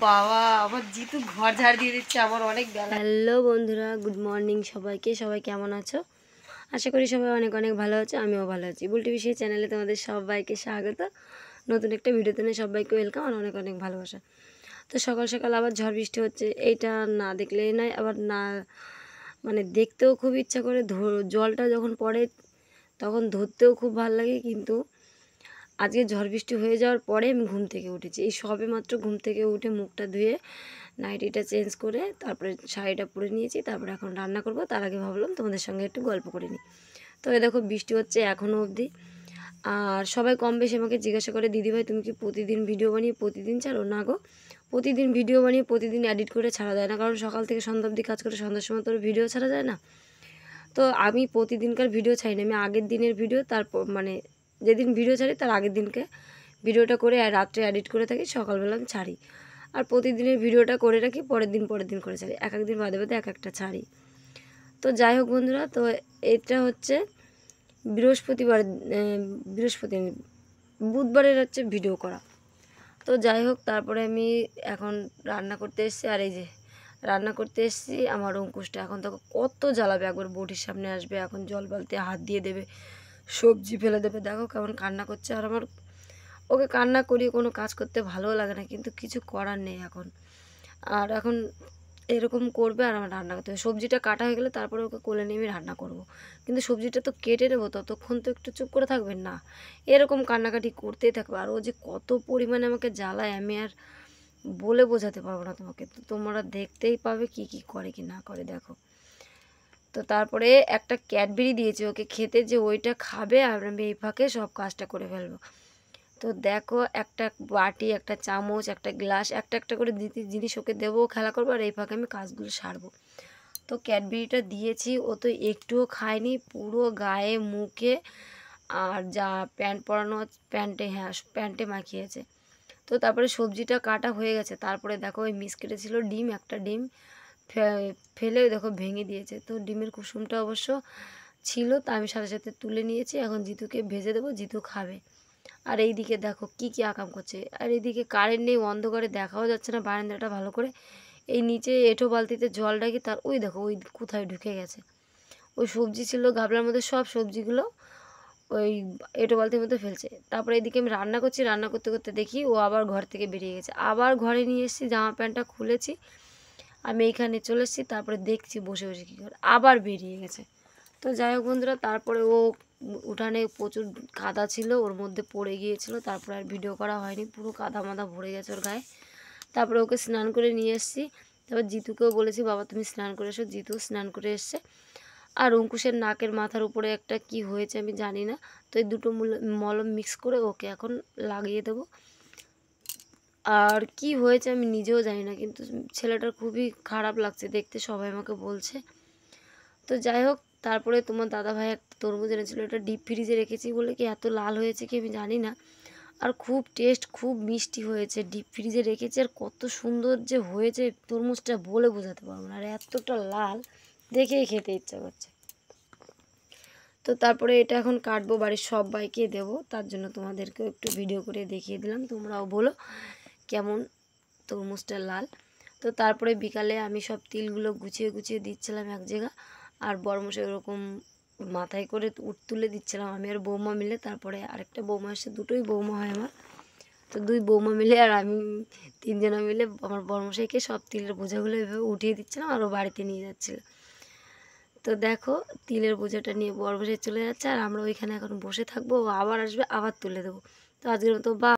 বাবা আমার জিতু ঘর ঝাড় দিয়ে দিচ্ছে, আমার অনেক বেলা। হ্যালো বন্ধুরা, গুড মর্নিং সবাইকে। সবাই কেমন আছো? আশা করি সবাই অনেক অনেক ভালো আছো, আমিও ভালো আছি। বুলটি বিষয় চ্যানেলে তোমাদের সবাইকে স্বাগত। নতুন একটা ভিডিওতে নিয়ে সবাইকে ওয়েলকাম আর অনেক অনেক ভালোবাসা। তো সকাল সকাল আবার ঝড় বৃষ্টি হচ্ছে, এইটা না দেখলেই নয়, আবার না মানে দেখতেও খুব ইচ্ছা করে। জলটা যখন পড়ে তখন ধরতেও খুব ভালো লাগে, কিন্তু আজকে ঝড় বৃষ্টি হয়ে যাওয়ার পরে আমি ঘুম থেকে উঠেছি। এই সবে মাত্র ঘুম থেকে উঠে মুখটা ধুয়ে নাইটিটা চেঞ্জ করে তারপরে শাড়িটা পরে নিয়েছি, তারপরে এখন রান্না করব। তার আগে ভাবলাম তোমাদের সঙ্গে একটু গল্প করে নিই। তো এই দেখো বৃষ্টি হচ্ছে এখনও অবধি। আর সবাই কম বেশি আমাকে জিজ্ঞাসা করে, দিদিভাই তুমি কি প্রতিদিন ভিডিও বানিয়ে প্রতিদিন ছাড়ো? না গো, প্রতিদিন ভিডিও বানিয়ে প্রতিদিন এডিট করে ছাড়া যায় না, কারণ সকাল থেকে সন্ধ্যা অবধি কাজ করে সন্ধ্যার সময় তো ভিডিও ছাড়া যায় না। তো আমি প্রতিদিনকার ভিডিও ছাড়ি না, আমি আগের দিনের ভিডিও তারপর মানে যেদিন ভিডিও ছাড়ি তার আগের দিনকে ভিডিওটা করে রাত্রে এডিট করে থাকি, সকালবেলা আমি ছাড়ি। আর প্রতিদিনের ভিডিওটা করে রাখি, পরের দিন করে ছাড়ি, এক একদিন বাদে বাদে এক একটা ছাড়ি। তো যাই হোক বন্ধুরা, তো এটা হচ্ছে বুধবারের হচ্ছে ভিডিও করা। তো যাই হোক, তারপরে আমি এখন রান্না করতে এসেছি। আর এই যে রান্না করতে এসেছি, আমার অঙ্কুশটা এখন তো কত জ্বালাবে, একবার বটির সামনে আসবে, এখন জল বালতি হাত দিয়ে দেবে, সবজি ফেলে দেবে। দেখো কেমন কান্না করছে। আর আমার ওকে কান্না করিয়ে কোনো কাজ করতে ভালোও লাগে না, কিন্তু কিছু করার নেই এখন। আর এখন এরকম করবে আর আমার রান্না করতে হবে। সবজিটা কাটা হয়ে গেলে তারপরে ওকে কোলে নিয়ে আমি রান্না করব। কিন্তু সবজিটা তো কেটে নেবো, ততক্ষণ তো একটু চুপ করে থাকবেন না, এরকম কান্নাকাটি করতেই থাকবে। আর ও যে কত পরিমাণে আমাকে জ্বালায় আমি আর বলে বোঝাতে পারবো না তোমাকে। তো তোমরা দেখতেই পাবে কি কি করে কি না করে। দেখো, তো তারপরে একটা ক্যাডবেরি দিয়েছে ওকে খেতে, যে ওইটা খাবে আর আমি এই ফাঁকে সব কাজটা করে ফেলবো। তো দেখো, একটা বাটি, একটা চামচ, একটা গ্লাস, একটা একটা করে জিনিস ওকে দেবো, খেলা করবো, আর এই ফাঁকে আমি কাজগুলো সারবো। তো ক্যাডবেরিটা দিয়েছি, ও তো একটুও খায়নি, পুরো গায়ে মুখে আর যা প্যান্ট পরানো প্যান্টে মাখিয়েছে। তো তারপরে সবজিটা কাটা হয়ে গেছে। তারপরে দেখো ওই মিস কেটেছিল ডিম, একটা ডিম ফেলে দেখো ভেঙে দিয়েছে। তো ডিমের কুসুমটা অবশ্য ছিল, তা আমি সাথে সাথে তুলে নিয়েছি। এখন জিতুকে ভেজে দেবো, জিতু খাবে। আর এইদিকে দেখো কি কি আকাম করছে। আর এইদিকে কারেন্ট নেই, অন্ধকারে দেখাও যাচ্ছে না বারান্দাটা ভালো করে। এই নিচে এঁটো বালতিতে জল ডাকি, তার ওই দেখো ওই কোথায় ঢুকে গেছে। ওই সবজি ছিল গাবলার মধ্যে, সব সবজিগুলো ওই এঁটো বালতির মধ্যে ফেলছে। তারপরে এদিকে আমি রান্না করছি, রান্না করতে করতে দেখি ও আবার ঘর থেকে বেরিয়ে গেছে। আবার ঘরে নিয়ে এসেছি, জামা প্যান্টটা খুলেছি, আমি এইখানে চলে এসেছি। তারপরে দেখছি বসে বসে কী করে, আবার বেরিয়ে গেছে। তো যাই হোক বন্ধুরা, তারপরে ও উঠানে প্রচুর কাদা ছিল, ওর মধ্যে পড়ে গিয়েছিল। তারপরে আর ভিডিও করা হয়নি, পুরো কাদা মাদা ভরে গেছে ওর গায়ে। তারপরে ওকে স্নান করে নিয়ে এসেছি। তারপর জিতুকেও বলেছি, বাবা তুমি স্নান করে এসো। জিতু স্নান করে এসছে। আর অঙ্কুশের নাকের মাথার উপরে একটা কি হয়েছে আমি জানি না, তো এই দুটো মলম মিক্স করে ওকে এখন লাগিয়ে দেবো। আর কি হয়েছে আমি নিজেও জানি না, কিন্তু ছেলেটার খুবই খারাপ লাগছে দেখতে, সবাই আমাকে বলছে। তো যাই হোক, তারপরে তোমার দাদাভাই একটা তরমুজ এনেছিলো, এটা ডিপ ফ্রিজে রেখেছি বলে কি এত লাল হয়েছে কি আমি জানি না। আর খুব টেস্ট, খুব মিষ্টি হয়েছে। ডিপ ফ্রিজে রেখেছি আর কত সুন্দর যে হয়েছে তরমুজটা বলে বোঝাতে পারবো না। আর এতটা লাল, দেখেই খেতে ইচ্ছা করছে। তো তারপরে এটা এখন কাটবো, বাড়ির সবাইকে দেবো, তার জন্য তোমাদেরকেও একটু ভিডিও করে দেখিয়ে দিলাম, তোমরাও বলো কেমন তরমুজটা লাল। তো তারপরে বিকালে আমি সব তিলগুলো গুছিয়ে গুছিয়ে দিচ্ছিলাম এক জায়গা, আর বড়মশাই ওরকম মাথায় করে তুলে দিচ্ছিলাম আমি আর বৌমা মিলে। তারপরে আরেকটা বৌমা এসে, দুটোই বৌমা হয় আমার, তো দুই বৌমা মিলে আর আমি তিনজনা মিলে আমার বড়মশাইকে সব তিলের বোঝাগুলো এভাবে উঠিয়ে দিচ্ছিলাম আর ও বাড়িতে নিয়ে যাচ্ছিলো। তো দেখো তিলের বোঝাটা নিয়ে বড়মশাই চলে যাচ্ছে আর আমরা ওইখানে এখন বসে থাকবো, ও আবার আসবে, আবার তুলে দেবো। তো আজকের মতো বা